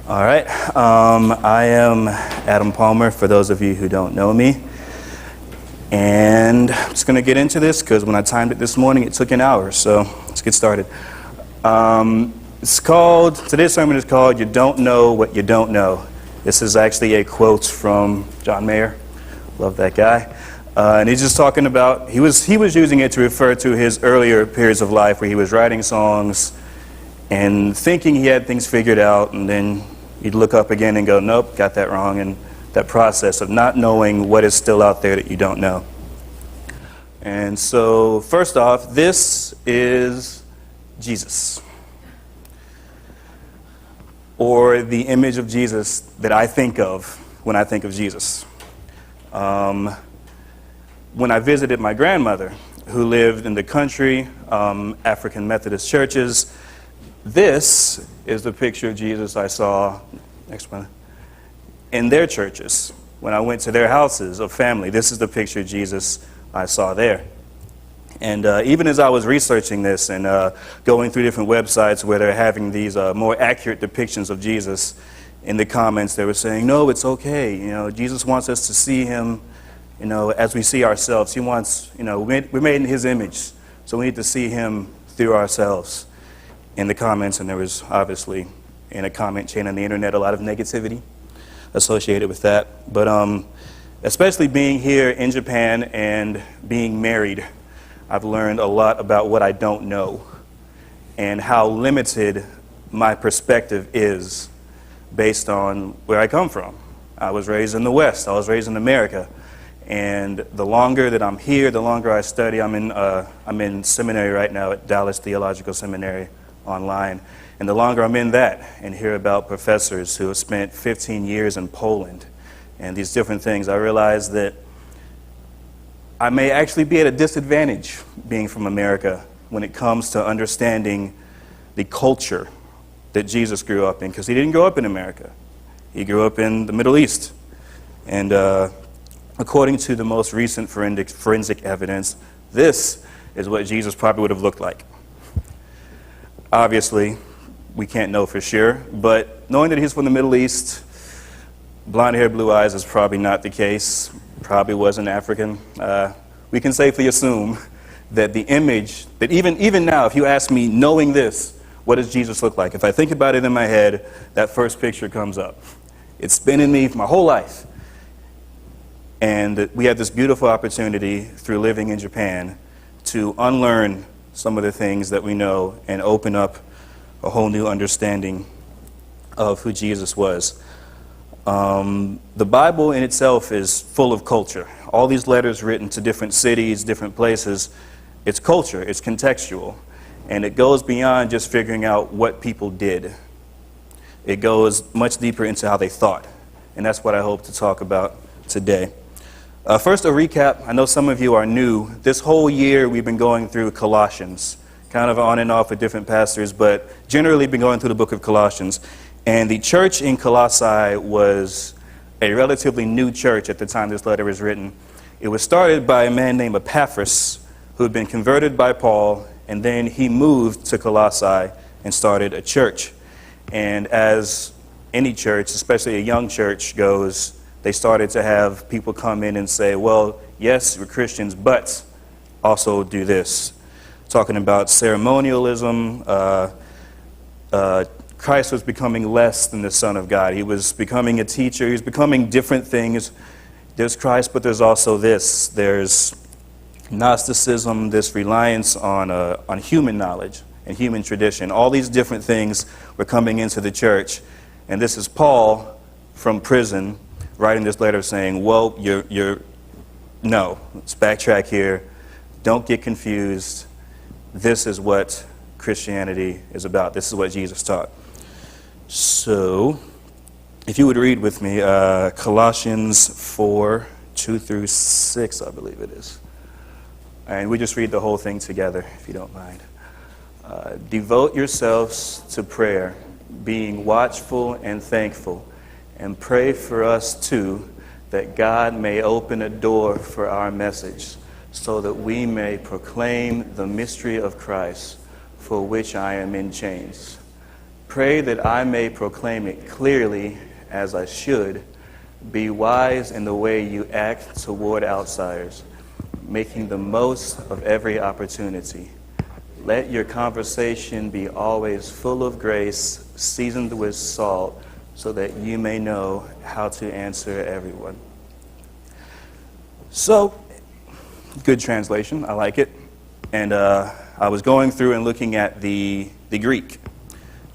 All right. I am Adam Palmer, for those of you who don't know me. And I'm just going to get into this because when I timed it this morning, it took an hour. So let's get started. Today's sermon is called You Don't Know What You Don't Know. This is actually a quote from John Mayer. Love that guy. And he's just talking about, he was using it to refer to his earlier periods of life where he was writing songs and thinking he had things figured out, and then you'd look up again and go, nope, got that wrong, and that process of not knowing what is still out there that you don't know. And so, first off, this is Jesus, or the image of Jesus that I think of when I think of Jesus. When I visited my grandmother, who lived in the country, African Methodist churches, this is the picture of Jesus I saw, next one, in their churches. When I went to their houses of family, this is the picture of Jesus I saw there. And even as I was researching this and going through different websites where they're having these more accurate depictions of Jesus, in the comments they were saying, no, it's okay. You know, Jesus wants us to see him, you know, as we see ourselves. He wants, you know, we're made in his image, so we need to see him through ourselves. In the comments, and there was obviously in a comment chain on the internet a lot of negativity associated with that. But especially being here in Japan and being married, I've learned a lot about what I don't know and how limited my perspective is based on where I come from. I was raised in the West. I was raised in America. And the longer that I'm here, the longer I study. I'm in seminary right now at Dallas Theological Seminary online. And the longer I'm in that and hear about professors who have spent 15 years in Poland and these different things, I realize that I may actually be at a disadvantage being from America when it comes to understanding the culture that Jesus grew up in, because he didn't grow up in America. He grew up in the Middle East. And according to the most recent forensic evidence, this is what Jesus probably would have looked like. Obviously, we can't know for sure, but knowing that he's from the Middle East, blonde hair, blue eyes is probably not the case. Probably wasn't African. We can safely assume that the image, that even now, if you ask me, knowing this, what does Jesus look like? If I think about it in my head, that first picture comes up. It's been in me for my whole life. And we have this beautiful opportunity through living in Japan to unlearn some of the things that we know and open up a whole new understanding of who Jesus was. The Bible in itself is full of culture. All these letters written to different cities, different places, it's culture, it's contextual. And it goes beyond just figuring out what people did. It goes much deeper into how they thought. And that's what I hope to talk about today. First, a recap. I know some of you are new. This whole year we've been going through Colossians, kind of on and off with different pastors, but generally been going through the book of Colossians. And the church in Colossae was a relatively new church at the time this letter was written. It was started by a man named Epaphras, who had been converted by Paul, and then he moved to Colossae and started a church. And as any church, especially a young church, goes, they started to have people come in and say, well, yes, we're Christians, but also do this. Talking about ceremonialism, Christ was becoming less than the Son of God. He was becoming a teacher. He was becoming different things. There's Christ, but there's also this. There's Gnosticism, this reliance on human knowledge and human tradition. All these different things were coming into the church. And this is Paul from prison writing this letter saying, well, no, let's backtrack here. Don't get confused. This is what Christianity is about. This is what Jesus taught. So, if you would read with me, Colossians 4, 2 through 6, I believe it is. And we just read the whole thing together, if you don't mind. Devote yourselves to prayer, being watchful and thankful, and pray for us too, that God may open a door for our message, so that we may proclaim the mystery of Christ, for which I am in chains. Pray that I may proclaim it clearly as I should. Be wise in the way you act toward outsiders, making the most of every opportunity. Let your conversation be always full of grace, seasoned with salt, so that you may know how to answer everyone. So, good translation. I like it. And I was going through and looking at the Greek,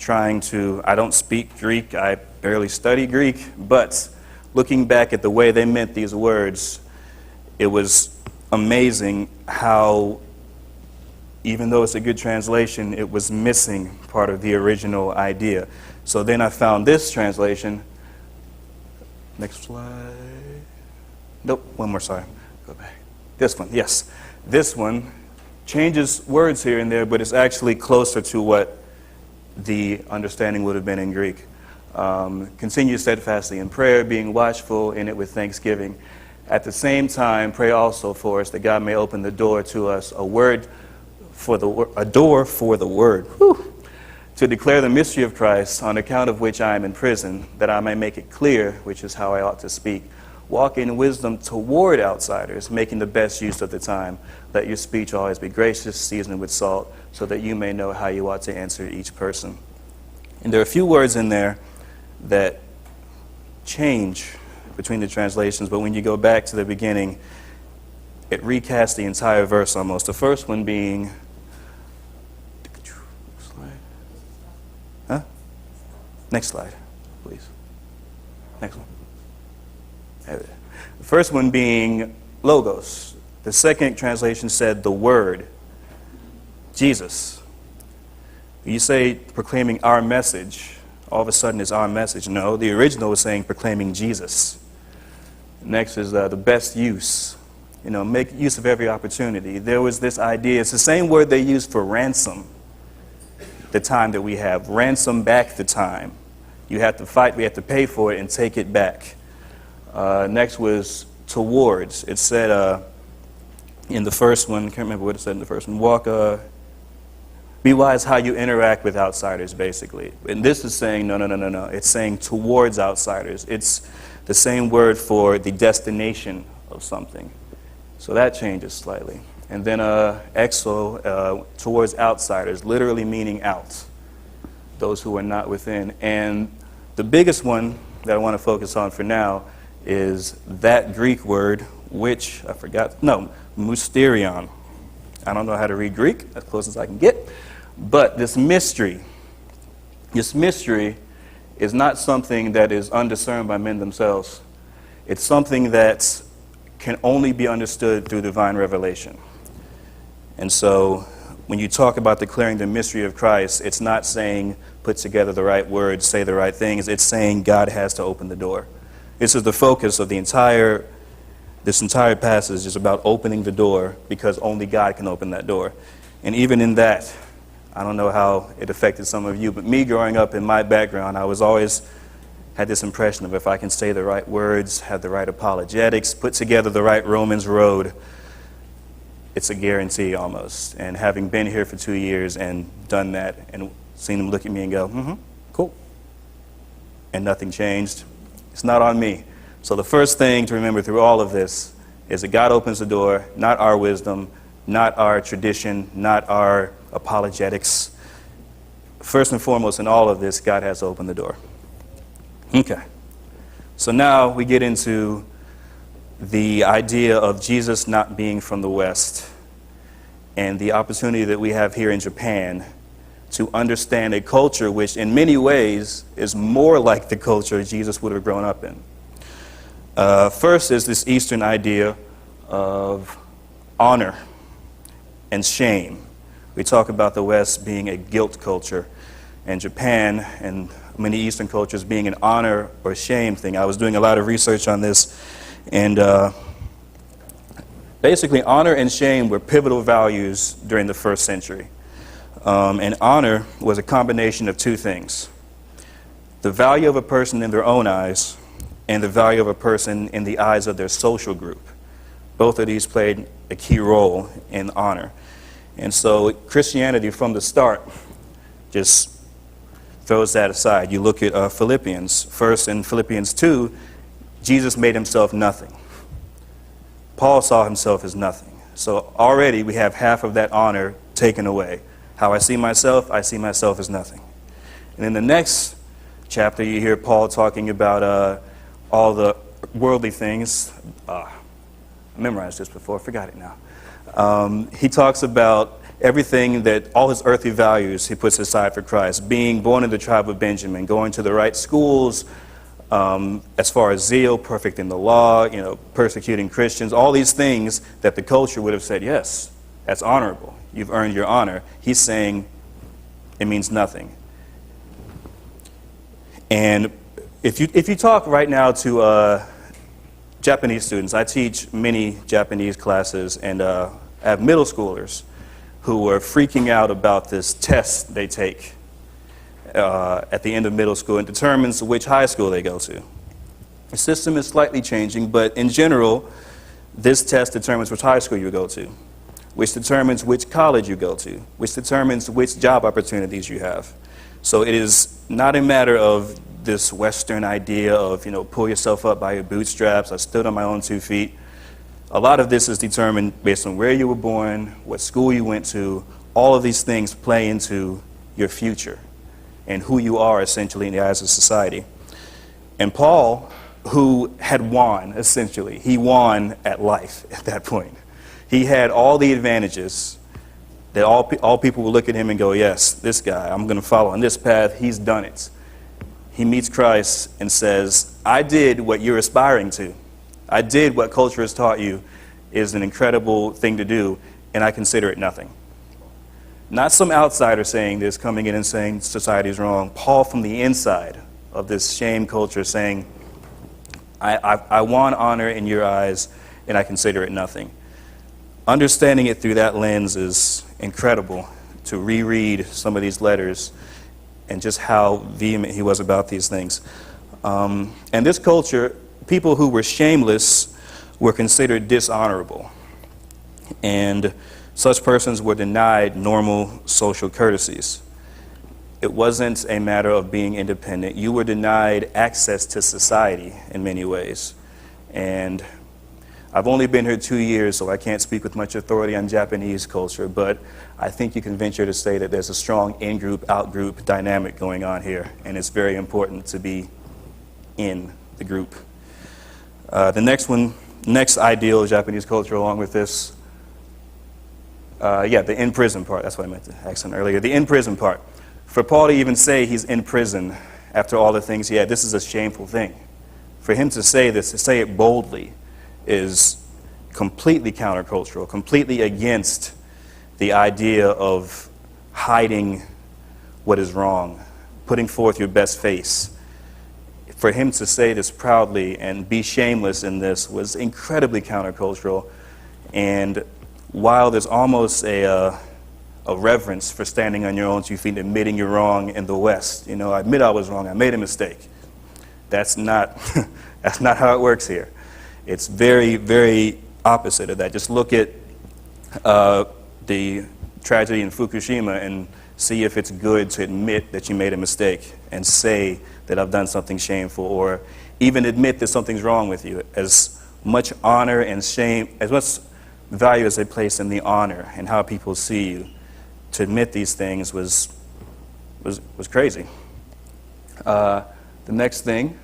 I don't speak Greek, I barely study Greek, but looking back at the way they meant these words, it was amazing how, even though it's a good translation, it was missing part of the original idea. So then I found this translation. Next slide. Nope, one more, sorry. Go back. This one, yes. This one changes words here and there, but it's actually closer to what the understanding would have been in Greek. Continue steadfastly in prayer, being watchful in it with thanksgiving. At the same time, pray also for us that God may open the door to us, a door for the word, to declare the mystery of Christ, on account of which I am in prison, that I may make it clear, which is how I ought to speak. Walk in wisdom toward outsiders, making the best use of the time. Let your speech always be gracious, seasoned with salt, so that you may know how you ought to answer each person. And there are a few words in there that change between the translations, but when you go back to the beginning, it recasts the entire verse almost. The first one being, next slide, please. Next one. The first one being logos. The second translation said the word, Jesus. You say proclaiming our message, all of a sudden it's our message. No, the original was saying proclaiming Jesus. Next is the best use. Make use of every opportunity. There was this idea, it's the same word they used for ransom, the time that we have. Ransom back the time. You have to fight, we have to pay for it and take it back. Next was towards. It said in the first one, I can't remember what it said in the first one, be wise how you interact with outsiders, basically. And this is saying, no. It's saying towards outsiders. It's the same word for the destination of something. So that changes slightly. And then exo, towards outsiders, literally meaning out, those who are not within. And the biggest one that I want to focus on for now is that Greek word, which I forgot, mysterion. I don't know how to read Greek, as close as I can get. But this mystery is not something that is undiscerned by men themselves. It's something that can only be understood through divine revelation. And so when you talk about declaring the mystery of Christ, it's not saying put together the right words, say the right things. It's saying God has to open the door. This is the focus of this entire passage is about opening the door, because only God can open that door. And even in that, I don't know how it affected some of you, but me growing up in my background, I was always had this impression of if I can say the right words, have the right apologetics, put together the right Romans road, it's a guarantee almost. And having been here for 2 years and done that and seen them look at me and go, cool, and nothing changed, it's not on me. So the first thing to remember through all of this is that God opens the door, not our wisdom, not our tradition, not our apologetics. First and foremost in all of this, God has opened the door. Okay. So now we get into the idea of Jesus not being from the West and the opportunity that we have here in Japan to understand a culture which in many ways is more like the culture Jesus would have grown up in. First is this Eastern idea of honor and shame. We talk about the West being a guilt culture, and Japan and many Eastern cultures being an honor or shame thing. I was doing a lot of research on this, and basically honor and shame were pivotal values during the first century. And honor was a combination of two things: the value of a person in their own eyes and the value of a person in the eyes of their social group. Both of these played a key role in honor. And so Christianity from the start just throws that aside. You look at Philippians. First, in Philippians 2, Jesus made himself nothing. Paul saw himself as nothing. So already we have half of that honor taken away. How I see myself as nothing. And in the next chapter, you hear Paul talking about all the worldly things. I memorized this before, forgot it now. He talks about everything that, all his earthly values he puts aside for Christ. Being born in the tribe of Benjamin, going to the right schools, as far as zeal, perfect in the law, persecuting Christians, all these things that the culture would have said, yes, that's honorable. You've earned your honor. He's saying it means nothing. And if you talk right now to Japanese students, I teach many Japanese classes, and I have middle schoolers who are freaking out about this test they take at the end of middle school and determines which high school they go to. The system is slightly changing, but in general, this test determines which high school you go to, which determines which college you go to, which determines which job opportunities you have. So it is not a matter of this Western idea of, pull yourself up by your bootstraps. I stood on my own 2 feet. A lot of this is determined based on where you were born, what school you went to. All of these things play into your future and who you are essentially in the eyes of society. And Paul, who had won, essentially, he won at life at that point. He had all the advantages that all people will look at him and go, yes, this guy, I'm going to follow on this path. He's done it. He meets Christ and says, I did what you're aspiring to. I did what culture has taught you is an incredible thing to do, and I consider it nothing. Not some outsider saying this, coming in and saying society is wrong. Paul from the inside of this shame culture saying, I want honor in your eyes, and I consider it nothing. Understanding it through that lens is incredible, to reread some of these letters and just how vehement he was about these things. And this culture, people who were shameless were considered dishonorable. And such persons were denied normal social courtesies. It wasn't a matter of being independent. You were denied access to society in many ways. And I've only been here 2 years, so I can't speak with much authority on Japanese culture, but I think you can venture to say that there's a strong in-group, out-group dynamic going on here, and it's very important to be in the group. The next ideal of Japanese culture along with this, the in-prison part, that's what I meant to accent earlier, the in-prison part. For Paul to even say he's in prison after all the things he had, this is a shameful thing. For him to say this, to say it boldly, is completely countercultural, completely against the idea of hiding what is wrong, putting forth your best face. For him to say this proudly and be shameless in this was incredibly countercultural. And while there's almost a reverence for standing on your own 2 feet and admitting you're wrong in the West, I admit I was wrong, I made a mistake. That's not how it works here. It's very, very opposite of that. Just look at the tragedy in Fukushima and see if it's good to admit that you made a mistake and say that I've done something shameful, or even admit that something's wrong with you. As much honor and shame, as much value as they place in the honor and how people see you, to admit these things was crazy. The next thing,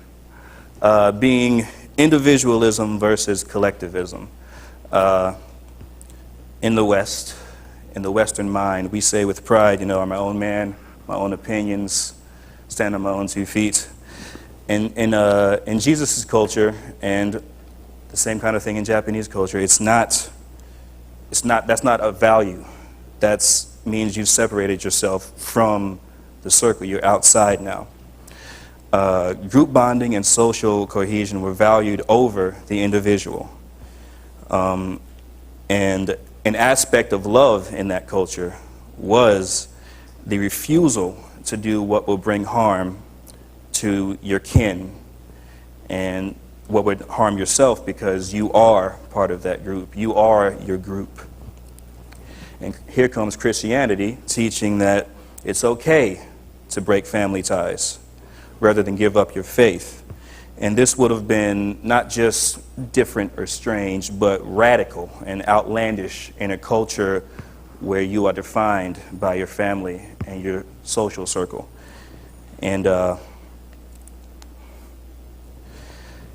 being individualism versus collectivism. In the West, in the Western mind, we say with pride, I'm my own man, my own opinions, stand on my own 2 feet. In Jesus' culture, and the same kind of thing in Japanese culture, that's not a value. That means you've separated yourself from the circle. You're outside now. Group bonding and social cohesion were valued over the individual. And an aspect of love in that culture was the refusal to do what will bring harm to your kin and what would harm yourself, because you are part of that group. You are your group. And here comes Christianity teaching that it's okay to break family ties rather than give up your faith. And this would have been not just different or strange, but radical and outlandish in a culture where you are defined by your family and your social circle. And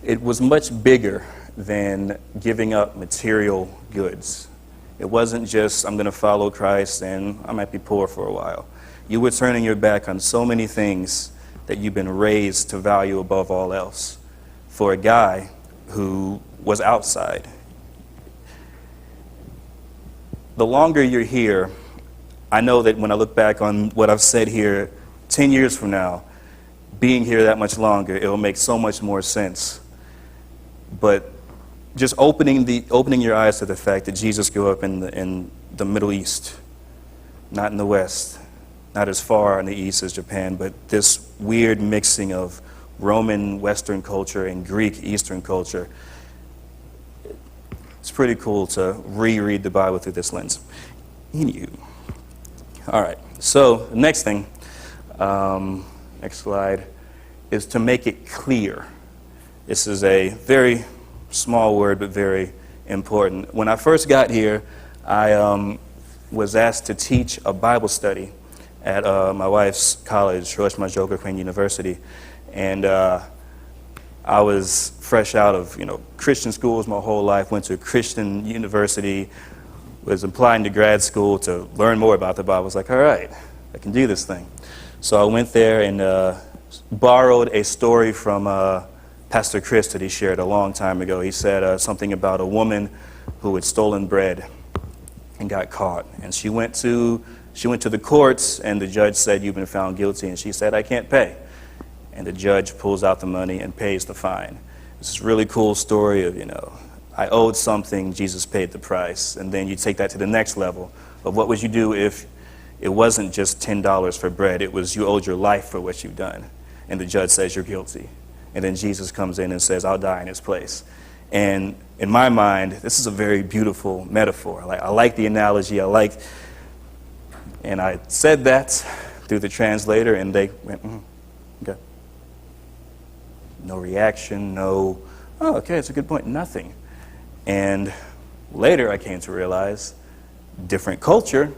it was much bigger than giving up material goods. It wasn't just, I'm going to follow Christ and I might be poor for a while. You were turning your back on so many things that you've been raised to value above all else for a guy who was outside. The longer you're here, I know that when I look back on what I've said here 10 years from now, being here that much longer, it will make so much more sense. But just opening your eyes to the fact that Jesus grew up in the Middle East, not in the West, not as far in the East as Japan, but this weird mixing of Roman Western culture and Greek Eastern culture. It's pretty cool to reread the Bible through this lens. All right, so the next thing, next slide, is to make it clear. This is a very small word, but very important. When I first got here, I was asked to teach a Bible study at my wife's college, Rosh Majoka University. And I was fresh out of, Christian schools my whole life, went to a Christian university, was applying to grad school to learn more about the Bible. I was like, all right, I can do this thing. So I went there and borrowed a story from Pastor Chris that he shared a long time ago. He said something about a woman who had stolen bread and got caught. And she went to the courts, and the judge said, you've been found guilty. And she said, I can't pay. And the judge pulls out the money and pays the fine. It's this really cool story of, I owed something, Jesus paid the price. And then you take that to the next level of what would you do if it wasn't just $10 for bread, it was you owed your life for what you've done. And the judge says you're guilty. And then Jesus comes in and says, I'll die in his place. And in my mind, this is a very beautiful metaphor. I like the analogy. And I said that through the translator, and they went, okay. No reaction, oh, okay, it's a good point, nothing. And later I came to realize, different culture,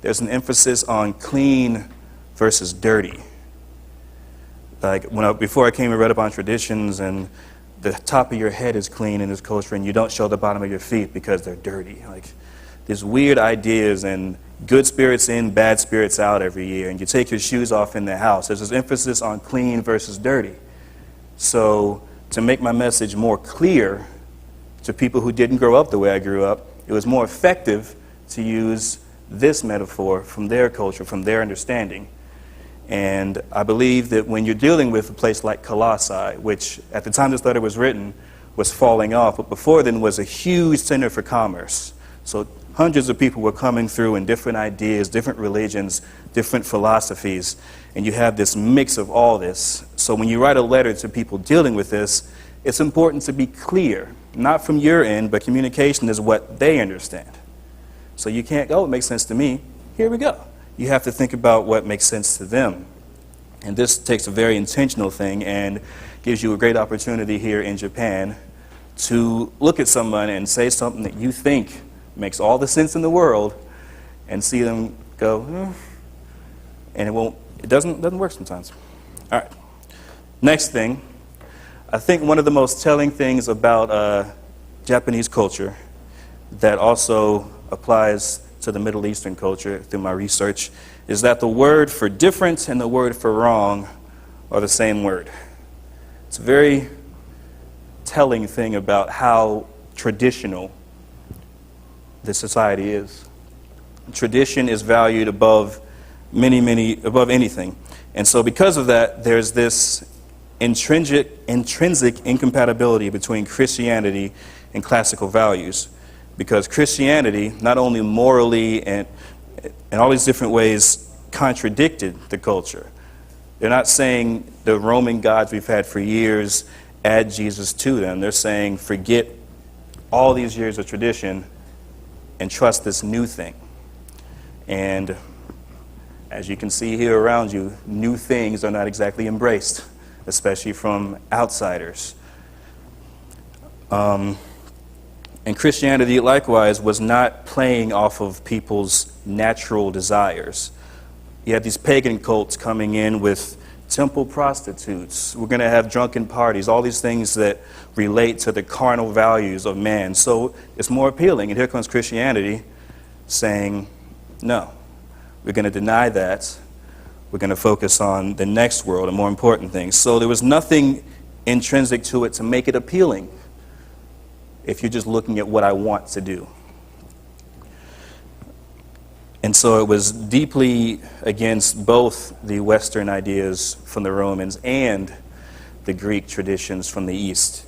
there's an emphasis on clean versus dirty. Before I came and read up on traditions, and the top of your head is clean in this culture, and you don't show the bottom of your feet because they're dirty. These weird ideas, and good spirits in, bad spirits out every year, and you take your shoes off in the house. There's this emphasis on clean versus dirty. So to make my message more clear to people who didn't grow up the way I grew up, it was more effective to use this metaphor from their culture, from their understanding. And I believe that when you're dealing with a place like Colossae, which at the time this letter was written was falling off, but before then was a huge center for commerce. So hundreds of people were coming through in different ideas, different religions, different philosophies, and you have this mix of all this. So when you write a letter to people dealing with this, it's important to be clear, not from your end, but communication is what they understand. So you can't go, it makes sense to me, here we go. You have to think about what makes sense to them. And this takes a very intentional thing and gives you a great opportunity here in Japan to look at someone and say something that you think makes all the sense in the world and see them go, and it doesn't work sometimes. All right. Next thing, I think one of the most telling things about Japanese culture that also applies to the Middle Eastern culture through my research is that the word for different and the word for wrong are the same word. It's a very telling thing about how traditional this society is. Tradition is valued above above anything. And so because of that, there's this intrinsic incompatibility between Christianity and classical values. Because Christianity, not only morally and in all these different ways, contradicted the culture. They're not saying the Roman gods we've had for years, add Jesus to them. They're saying forget all these years of tradition and trust this new thing. And As you can see here around you, new things are not exactly embraced, especially from outsiders. And Christianity, likewise, was not playing off of people's natural desires. You had these pagan cults coming in with temple prostitutes. We're going to have drunken parties, all these things that relate to the carnal values of man. So it's more appealing. And here comes Christianity saying, no, we're going to deny that. We're going to focus on the next world and more important things. So there was nothing intrinsic to it to make it appealing if you're just looking at what I want to do. And so it was deeply against both the Western ideas from the Romans and the Greek traditions from the East.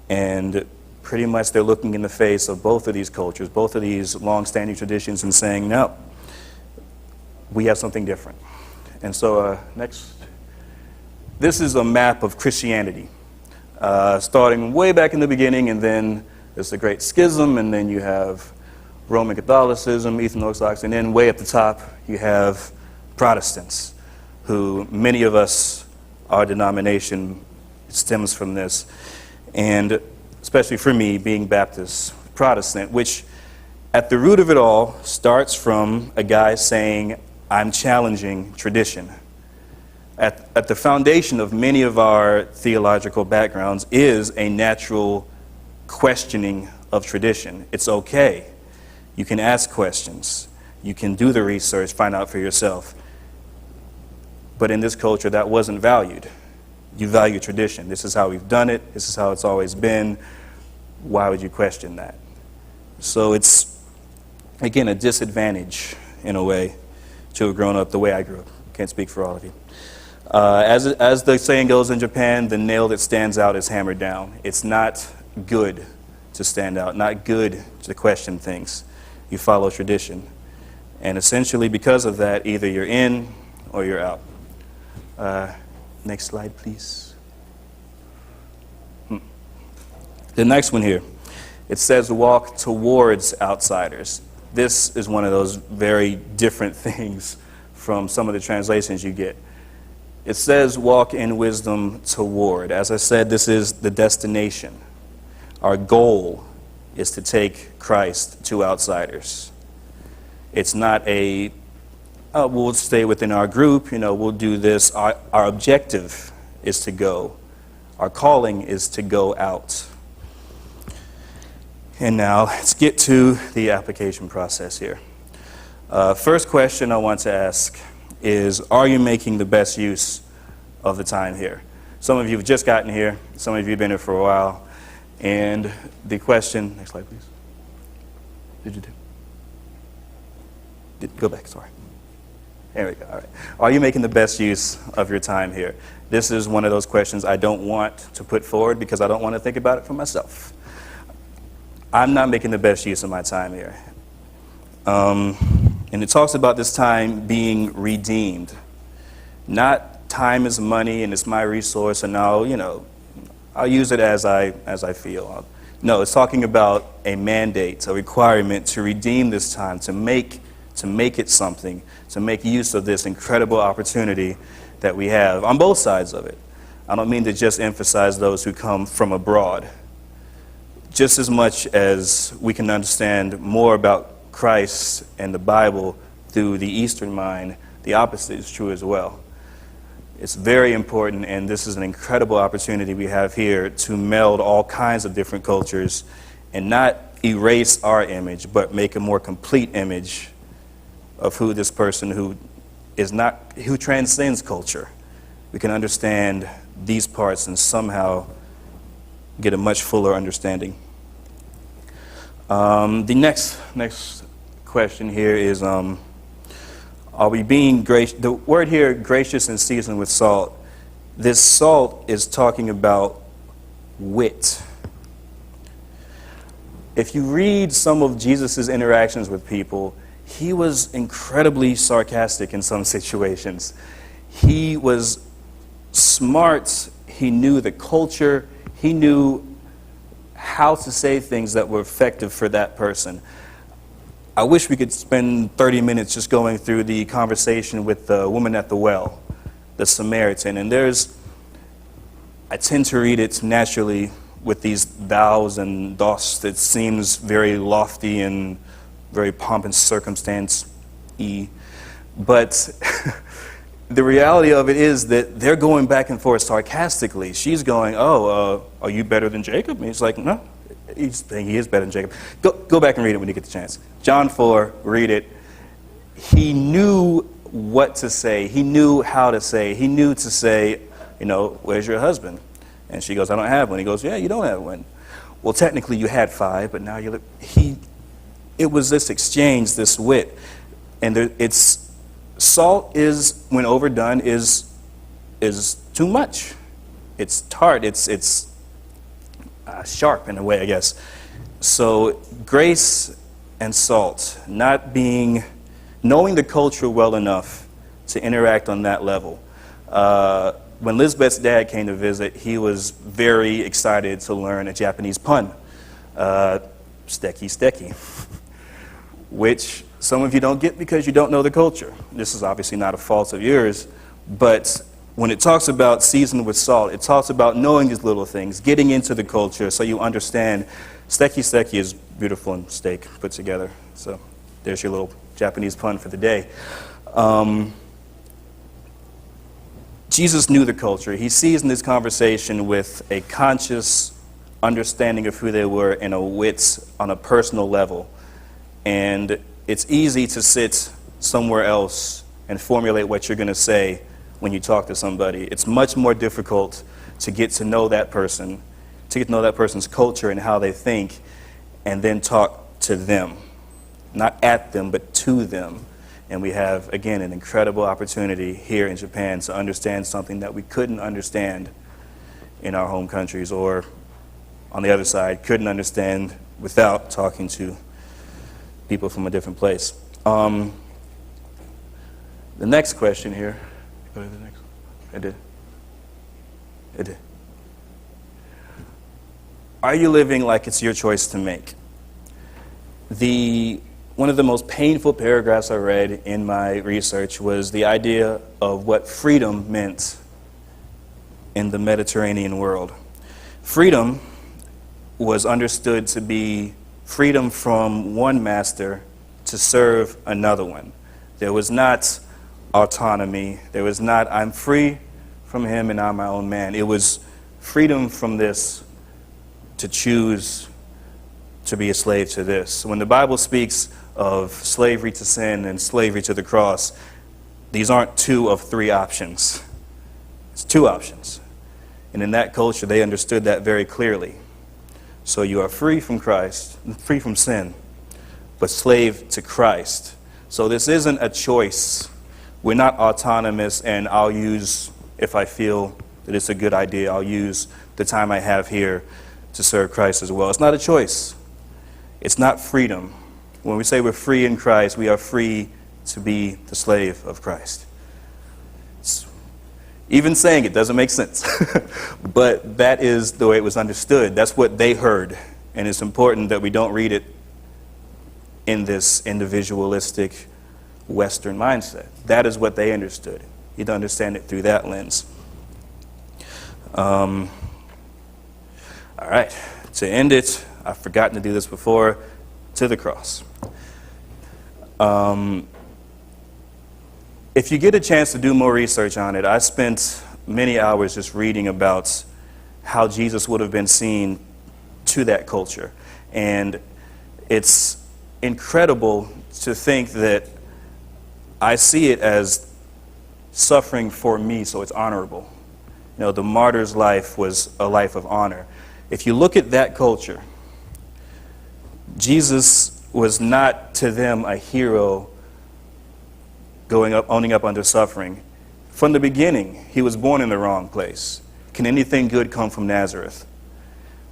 And pretty much they're looking in the face of both of these cultures, both of these long-standing traditions, and saying, no, we have something different. And so next, this is a map of Christianity, starting way back in the beginning, and then there's the Great Schism, and then you have Roman Catholicism, Eastern Orthodox, and then way at the top you have Protestants, who many of us, our denomination stems from this, and especially for me, being Baptist Protestant, which at the root of it all starts from a guy saying, I'm challenging tradition. At the foundation of many of our theological backgrounds is a natural questioning of tradition. It's okay. You can ask questions. You can do the research, find out for yourself. But in this culture, that wasn't valued. You value tradition. This is how we've done it. This is how it's always been. Why would you question that? So it's, again, a disadvantage, in a way, to have grown up the way I grew up. Can't speak for all of you. As the saying goes in Japan, the nail that stands out is hammered down. It's not good to stand out, not good to question things. You follow tradition. And essentially, because of that, either you're in or you're out. Next slide, please. The next one here. It says walk towards outsiders. This is one of those very different things from some of the translations you get. It says walk in wisdom toward. As I said, this is the destination. Our goal is to take Christ to outsiders. It's not a, we'll stay within our group, we'll do this. Our objective is to go. Our calling is to go out. And now let's get to the application process here. First question I want to ask is, are you making the best use of the time here? Some of you have just gotten here. Some of you have been here for a while. And the question, next slide, please. Go back, sorry. There we go, all right. Are you making the best use of your time here? This is one of those questions I don't want to put forward because I don't want to think about it for myself. I'm not making the best use of my time here. And it talks about this time being redeemed. Not time is money and it's my resource and I'll use it as I feel. No, it's talking about a mandate, a requirement to redeem this time, to make it something, to make use of this incredible opportunity that we have on both sides of it. I don't mean to just emphasize those who come from abroad. Just as much as we can understand more about Christ and the Bible through the Eastern mind, the opposite is true as well. It's very important, and this is an incredible opportunity we have here to meld all kinds of different cultures and not erase our image, but make a more complete image of who this person who transcends culture. We can understand these parts and somehow get a much fuller understanding. The next question here is, are we being gracious? The word here, gracious and seasoned with salt, this salt is talking about wit. If you read some of Jesus' interactions with people, he was incredibly sarcastic in some situations. He was smart. He knew the culture. He knew how to say things that were effective for that person. I wish we could spend 30 minutes just going through the conversation with the woman at the well, the Samaritan. And I tend to read it naturally with these thous and thous. It seems very lofty and very pomp and circumstance-y. But the reality of it is that they're going back and forth sarcastically. She's going, are you better than Jacob? And he's like, no. He's saying he is better than Jacob. Go back and read it when you get the chance. John 4, read it. He knew what to say. He knew how to say. He knew to say, where's your husband? And she goes, I don't have one. He goes, yeah, you don't have one. Well, technically you had 5, but now it was this exchange, this wit. And salt is, when overdone, is too much. It's tart. It's sharp in a way, I guess. So grace and salt, knowing the culture well enough to interact on that level. When Lisbeth's dad came to visit, he was very excited to learn a Japanese pun, steki, which some of you don't get because you don't know the culture. This is obviously not a fault of yours, but when it talks about seasoned with salt, it talks about knowing these little things, getting into the culture so you understand. Steki is beautiful and steak put together. So there's your little Japanese pun for the day. Jesus knew the culture. He seasoned this conversation with a conscious understanding of who they were and a wit on a personal level. And it's easy to sit somewhere else and formulate what you're going to say when you talk to somebody. It's much more difficult to get to know that person, to get to know that person's culture and how they think, and then talk to them. Not at them, but to them. And we have, again, an incredible opportunity here in Japan to understand something that we couldn't understand in our home countries, or on the other side, couldn't understand without talking to people from a different place. The next question here. Go to the next one. I did. Are you living like it's your choice to make? One of the most painful paragraphs I read in my research was the idea of what freedom meant in the Mediterranean world. Freedom was understood to be freedom from one master to serve another one. There was not autonomy. There was not, I'm free from him and I'm my own man. It was freedom from this to choose to be a slave to this. When the Bible speaks of slavery to sin and slavery to the cross, these aren't 2 of 3 options. It's 2 options. And in that culture, they understood that very clearly. So you are free from Christ, free from sin, but slave to Christ. So this isn't a choice. We're not autonomous, and I'll use, if I feel that it's a good idea, I'll use the time I have here to serve Christ as well. It's not a choice. It's not freedom. When we say we're free in Christ, we are free to be the slave of Christ. Even saying it doesn't make sense. But that is the way it was understood. That's what they heard. And it's important that we don't read it in this individualistic Western mindset. That is what they understood. You need to understand it through that lens. All right. To end it, I've forgotten to do this before, to the cross. If you get a chance to do more research on it, I spent many hours just reading about how Jesus would have been seen to that culture. And it's incredible to think that I see it as suffering for me, so it's honorable. The martyr's life was a life of honor. If you look at that culture, Jesus was not to them a hero owning up under suffering. From the beginning, he was born in the wrong place. Can anything good come from Nazareth?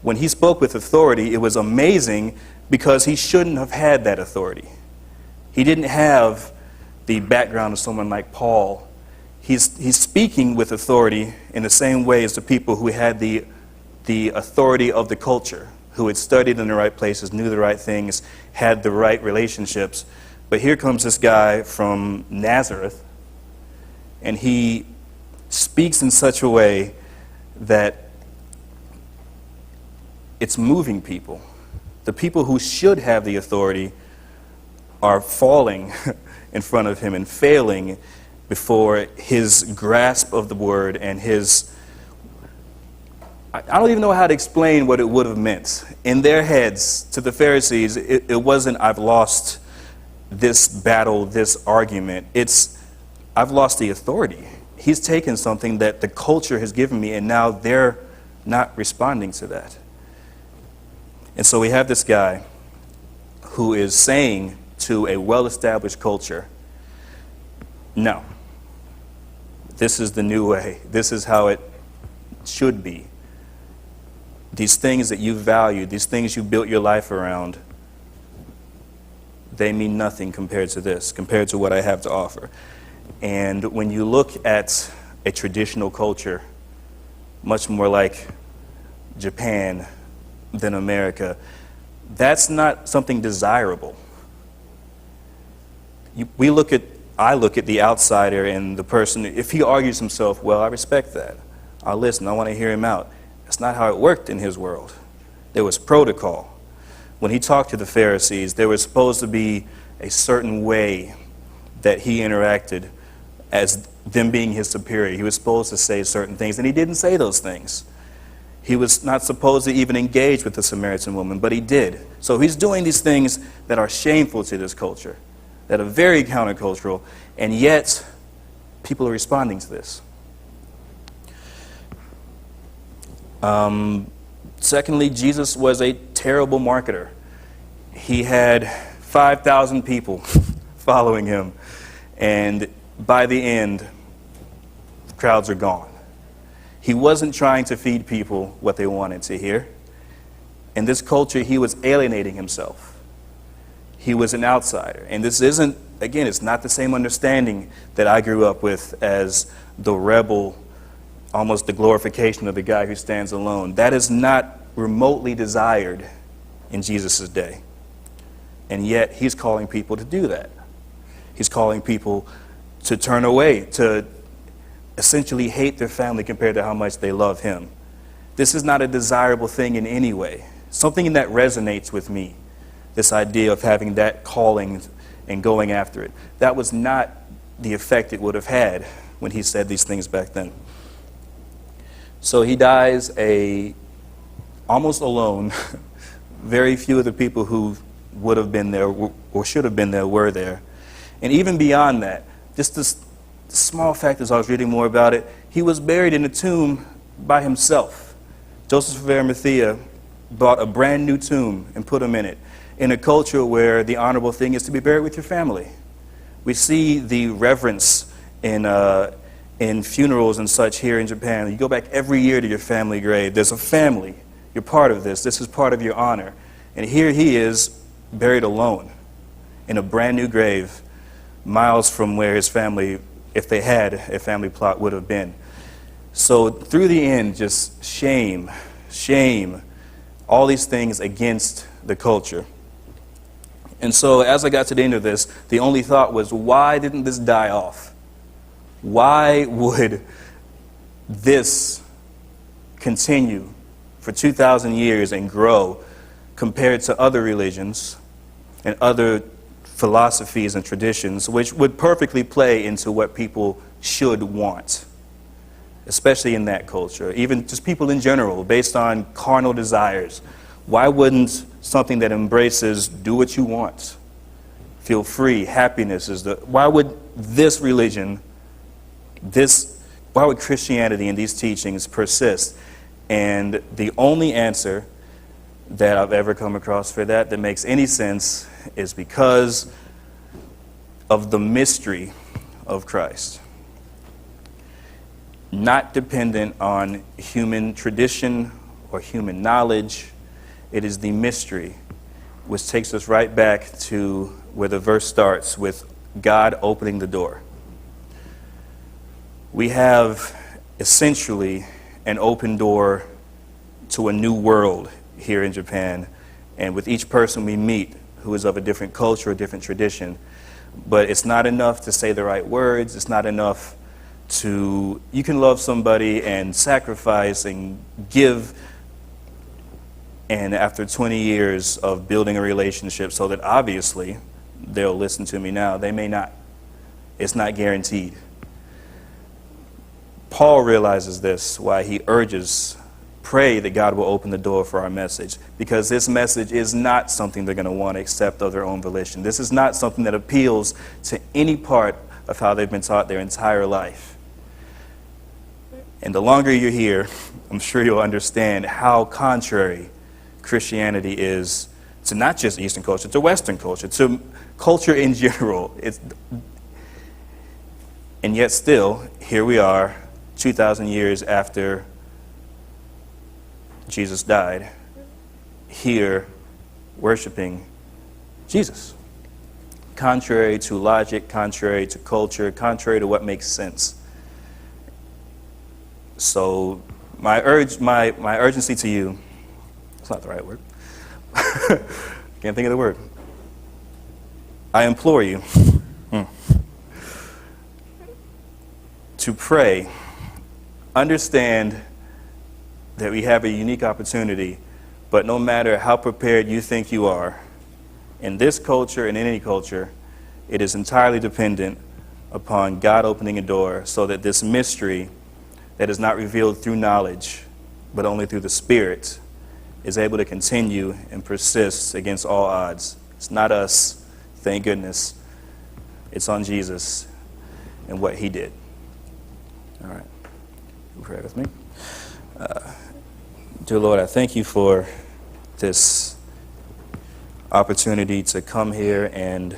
When he spoke with authority, it was amazing because he shouldn't have had that authority. He didn't have the background of someone like Paul. He's speaking with authority in the same way as the people who had the authority of the culture, who had studied in the right places, knew the right things, had the right relationships. But here comes this guy from Nazareth, and he speaks in such a way that it's moving people. The people who should have the authority are falling in front of him and failing before his grasp of the word and his... I don't even know how to explain what it would have meant. In their heads, to the Pharisees, it wasn't, I've lost this battle, this argument. It's, I've lost the authority. He's taken something that the culture has given me, and now they're not responding to that. And so we have this guy who is saying to a well-established culture, no, this is the new way. This is how it should be. These things that you value, these things you built your life around, they mean nothing compared to this, compared to what I have to offer. And when you look at a traditional culture, much more like Japan than America, that's not something desirable. I look at the outsider and the person, if he argues himself, well, I respect that. I'll listen, I want to hear him out. That's not how it worked in his world. There was protocol. When he talked to the Pharisees, there was supposed to be a certain way that he interacted as them being his superior. He was supposed to say certain things, and he didn't say those things. He was not supposed to even engage with the Samaritan woman, but he did. So he's doing these things that are shameful to this culture, that are very countercultural, and yet people are responding to this. Secondly, Jesus was a terrible marketer. He had 5,000 people following him, and by the end, the crowds are gone. He wasn't trying to feed people what they wanted to hear. In this culture, he was alienating himself. He was an outsider. And this isn't, again, it's not the same understanding that I grew up with as the rebel, almost the glorification of the guy who stands alone. That is not remotely desired in Jesus' day. And yet, he's calling people to do that. He's calling people to turn away, to essentially hate their family compared to how much they love him. This is not a desirable thing in any way. Something that resonates with me, this idea of having that calling and going after it. That was not the effect it would have had when he said these things back then. So he dies almost alone. Very few of the people who would have been there or should have been there were there. And even beyond that, just this small fact as I was reading more about it, he was buried in a tomb by himself. Joseph of Arimathea bought a brand new tomb and put him in it, in a culture where the honorable thing is to be buried with your family. We see the reverence in funerals and such here in Japan. You go back every year to your family grave. There's a family. You're part of this. This is part of your honor. And here he is, buried alone in a brand new grave, miles from where his family, if they had a family plot, would have been. So through the end, just shame, all these things against the culture. And so as I got to the end of this, the only thought was, why didn't this die off? Why would this continue for 2,000 years and grow compared to other religions and other philosophies and traditions, which would perfectly play into what people should want, especially in that culture, even just people in general, based on carnal desires? Why wouldn't something that embraces do what you want, feel free, happiness is why would this religion, why would Christianity and these teachings persist? And the only answer that I've ever come across for that makes any sense is because of the mystery of Christ. Not dependent on human tradition or human knowledge. It is the mystery which takes us right back to where the verse starts with God opening the door. We have essentially an open door to a new world here in Japan, and with each person we meet who is of a different culture, a different tradition. But it's not enough to say the right words. It's not enough to, you can love somebody and sacrifice and give, and after 20 years of building a relationship so that obviously they'll listen to me now, they may not. It's not guaranteed. Paul realizes this, why he urges, pray that God will open the door for our message, because this message is not something they're going to want to accept of their own volition. This is not something that appeals to any part of how they've been taught their entire life. And the longer you're here, I'm sure you'll understand how contrary Christianity is to not just Eastern culture, to Western culture, to culture in general. And yet still, here we are, 2,000 years after Jesus died, here worshiping Jesus. Contrary to logic, contrary to culture, contrary to what makes sense. So my urgency to you, it's not the right word. Can't think of the word. I implore you to pray, understand that we have a unique opportunity, but no matter how prepared you think you are, in this culture and in any culture, it is entirely dependent upon God opening a door so that this mystery that is not revealed through knowledge, but only through the Spirit, is able to continue and persist against all odds. It's not us, thank goodness. It's on Jesus and what he did. All right. You pray with me. Dear Lord, I thank you for this opportunity to come here and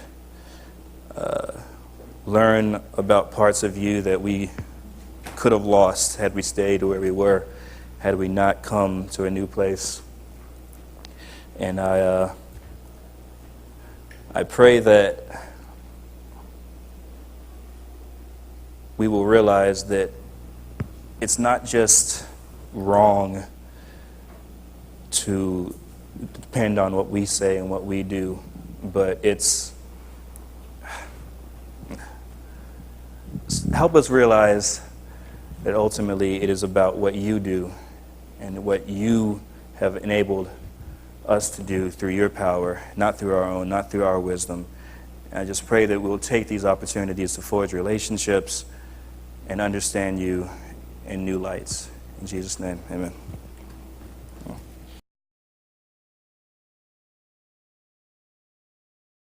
learn about parts of you that we could have lost had we stayed where we were, had we not come to a new place. And I pray that we will realize that it's not just wrong to depend on what we say and what we do, but help us realize that ultimately it is about what you do and what you have enabled us to do through your power, not through our own, not through our wisdom. And I just pray that we'll take these opportunities to forge relationships and understand you in new lights. In Jesus' name, amen.